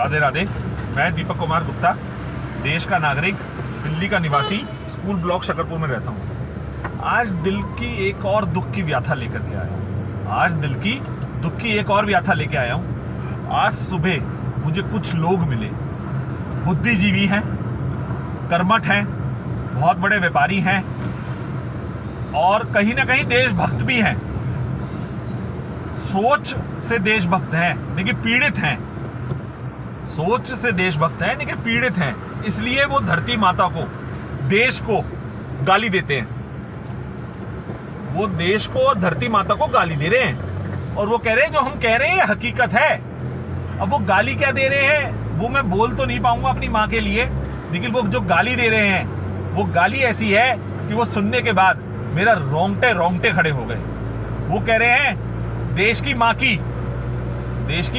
राधे राधे। मैं दीपक कुमार गुप्ता, देश का नागरिक, दिल्ली का निवासी, स्कूल ब्लॉक शकरपुर में रहता हूँ। आज दिल की एक और दुख की व्याथा लेकर के आया हूँ। आज सुबह मुझे कुछ लोग मिले, बुद्धिजीवी हैं, कर्मठ हैं, बहुत बड़े व्यापारी हैं और कहीं ना कहीं देशभक्त भी हैं। सोच से देशभक्त हैं लेकिन पीड़ित हैं। इसलिए वो धरती माता को, देश को गाली देते हैं। वो देश को और धरती माता को गाली दे रहे हैं और वो कह रहे हैं जो हम कह रहे हैं ये हकीकत है। अब वो गाली क्या दे रहे हैं वो मैं बोल तो नहीं पाऊंगा अपनी माँ के लिए, लेकिन वो जो गाली दे रहे हैं वो गाली ऐसी है कि वो सुनने के बाद मेरा रोंगटे खड़े हो गए। वो कह रहे हैं देश की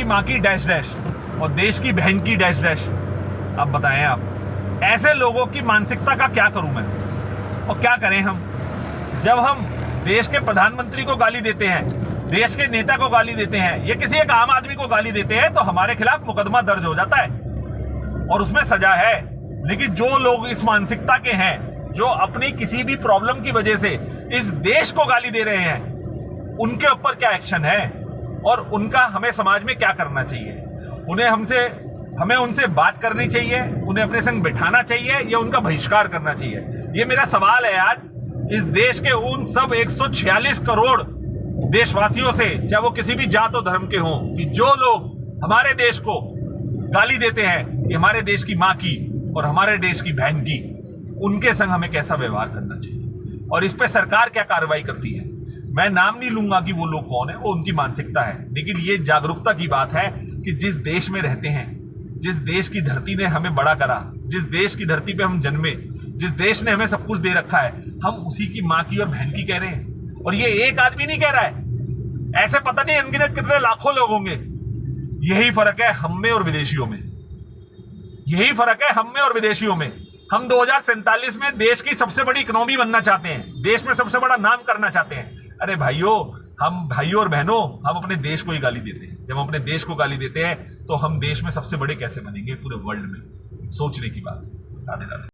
माँ की डैश डैश और देश की बहन की डैश डैश। अब बताएं आप, ऐसे लोगों की मानसिकता का क्या करूं मैं और क्या करें हम? जब हम देश के प्रधानमंत्री को गाली देते हैं, देश के नेता को गाली देते हैं या किसी एक आम आदमी को गाली देते हैं तो हमारे खिलाफ मुकदमा दर्ज हो जाता है और उसमें सजा है। लेकिन जो लोग इस मानसिकता के हैं, जो अपनी किसी भी प्रॉब्लम की वजह से इस देश को गाली दे रहे हैं, उनके ऊपर क्या एक्शन है और उनका हमें समाज में क्या करना चाहिए? हमें उनसे बात करनी चाहिए, उन्हें अपने संग बिठाना चाहिए या उनका बहिष्कार करना चाहिए? ये मेरा सवाल है आज इस देश के उन सब 146 करोड़ देशवासियों से, चाहे वो किसी भी जात और धर्म के हों, कि जो लोग हमारे देश को गाली देते हैं कि हमारे देश की माँ की और हमारे देश की बहन की, उनके संग हमें कैसा व्यवहार करना चाहिए और इस पे सरकार क्या कार्रवाई करती है? मैं नाम नहीं लूंगा कि वो लोग कौन है, वो उनकी मानसिकता है, लेकिन ये जागरूकता की बात है कि जिस देश में रहते हैं, जिस देश की धरती ने हमें बड़ा करा, जिस देश की धरती पे हम जन्मे, जिस देश ने हमें सब कुछ दे रखा है, हम उसी की माँ की और बहन की कह रहे हैं। और ये एक आदमी नहीं कह रहा है, ऐसे पता नहीं अनगिनत कितने लाखों लोग होंगे। यही फर्क है हम में और विदेशियों में। हम 2047 में देश की सबसे बड़ी इकोनॉमी बनना चाहते हैं, देश में सबसे बड़ा नाम करना चाहते हैं। अरे भाइयों, हम भाइयों और बहनों, हम अपने देश को ही गाली देते हैं। जब हम अपने देश को गाली देते हैं तो हम देश में सबसे बड़े कैसे बनेंगे पूरे वर्ल्ड में? सोचने की बात है। राधे राधे।